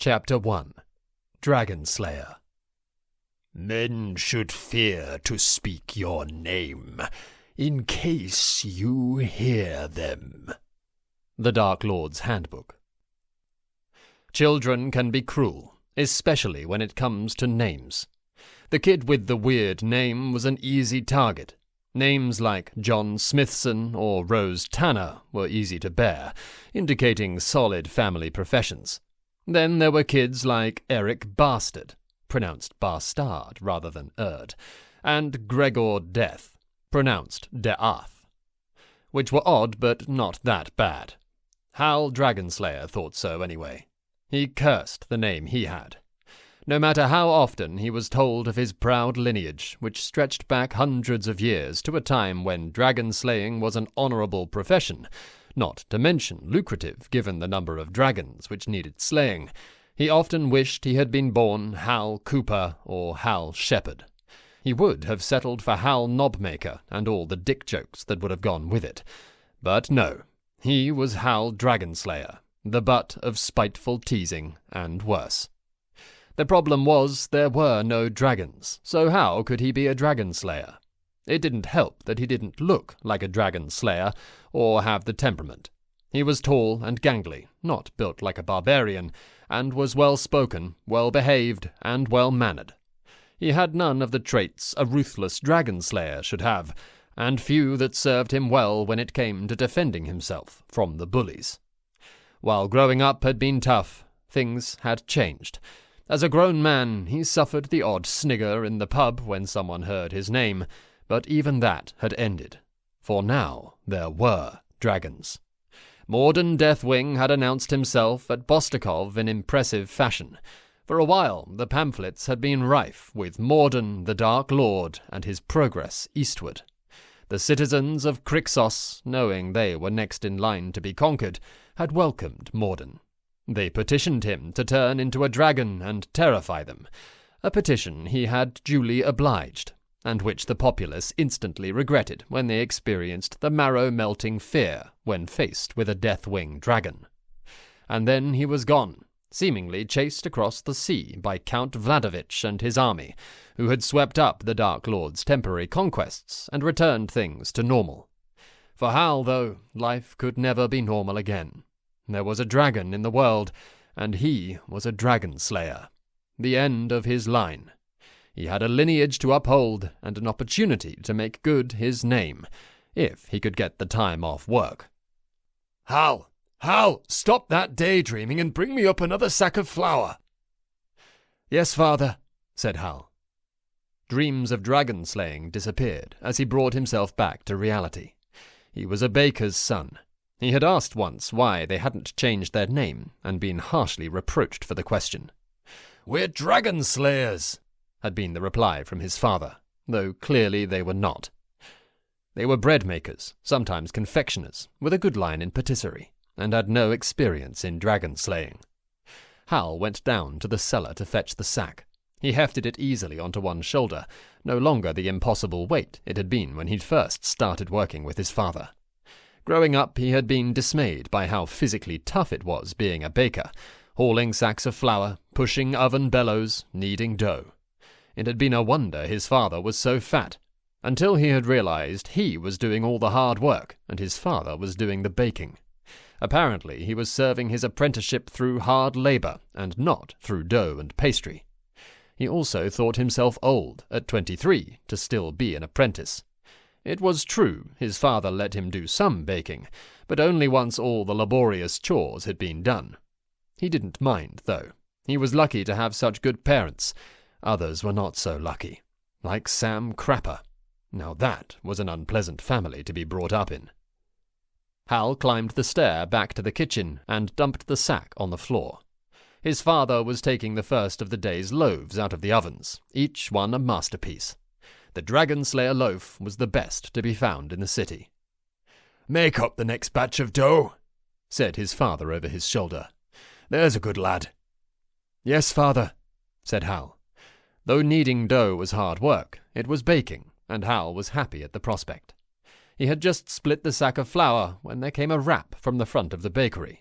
Chapter 1 Dragon Slayer. Men should fear to speak your name, in case you hear them. The Dark Lord's Handbook. Children can be cruel, especially when it comes to names. The kid with the weird name was an easy target. Names like John Smithson or Rose Tanner were easy to bear, indicating solid family professions. Then there were kids like Eric Bastard, pronounced Bastard rather than Erd, and Gregor Death, pronounced Death, which were odd but not that bad. Hal Dragonslayer thought so anyway. He cursed the name he had. No matter how often he was told of his proud lineage, which stretched back hundreds of years to a time when dragon slaying was an honorable profession, not to mention lucrative given the number of dragons which needed slaying, he often wished he had been born Hal Cooper or Hal Shepherd. He would have settled for Hal Knobmaker and all the dick jokes that would have gone with it. But no, he was Hal Dragonslayer, the butt of spiteful teasing and worse. The problem was there were no dragons, so how could he be a dragon slayer? It didn't help that he didn't look like a dragon slayer or have the temperament. He was tall and gangly, not built like a barbarian, and was well-spoken, well-behaved, and well-mannered. He had none of the traits a ruthless dragon slayer should have, and few that served him well when it came to defending himself from the bullies. While growing up had been tough, things had changed. As a grown man, he suffered the odd snigger in the pub when someone heard his name, but even that had ended, for now there were dragons. Morden Deathwing had announced himself at Bostikov in impressive fashion. For a while, the pamphlets had been rife with Morden the Dark Lord and his progress eastward. The citizens of Crixos, knowing they were next in line to be conquered, had welcomed Morden. They petitioned him to turn into a dragon and terrify them, a petition he had duly obliged, and which the populace instantly regretted when they experienced the marrow-melting fear when faced with a Deathwing dragon. And then he was gone, seemingly chased across the sea by Count Vladovich and his army, who had swept up the Dark Lord's temporary conquests and returned things to normal. For Hal, though, life could never be normal again. There was a dragon in the world, and he was a dragon slayer. The end of his line. He had a lineage to uphold and an opportunity to make good his name, if he could get the time off work. Hal, stop that daydreaming and bring me up another sack of flour. Yes, father, said Hal. Dreams of dragon slaying disappeared as he brought himself back to reality. He was a baker's son. He had asked once why they hadn't changed their name and been harshly reproached for the question. We're dragon slayers, had been the reply from his father, though clearly they were not. They were bread makers, sometimes confectioners, with a good line in patisserie, and had no experience in dragon slaying. Hal went down to the cellar to fetch the sack. He hefted it easily onto one shoulder, no longer the impossible weight it had been when he'd first started working with his father. Growing up, he had been dismayed by how physically tough it was being a baker, hauling sacks of flour, pushing oven bellows, kneading dough. It had been a wonder his father was so fat, until he had realized he was doing all the hard work and his father was doing the baking. Apparently, he was serving his apprenticeship through hard labor and not through dough and pastry. He also thought himself old at 23 to still be an apprentice. It was true his father let him do some baking, but only once all the laborious chores had been done. He didn't mind, though. He was lucky to have such good parents. Others were not so lucky, like Sam Crapper. Now that was an unpleasant family to be brought up in. Hal climbed the stair back to the kitchen and dumped the sack on the floor. His father was taking the first of the day's loaves out of the ovens, each one a masterpiece. The Dragon Slayer loaf was the best to be found in the city. Make up the next batch of dough, said his father over his shoulder. There's a good lad. Yes, father, said Hal. Though kneading dough was hard work, it was baking, and Hal was happy at the prospect. He had just split the sack of flour when there came a rap from the front of the bakery,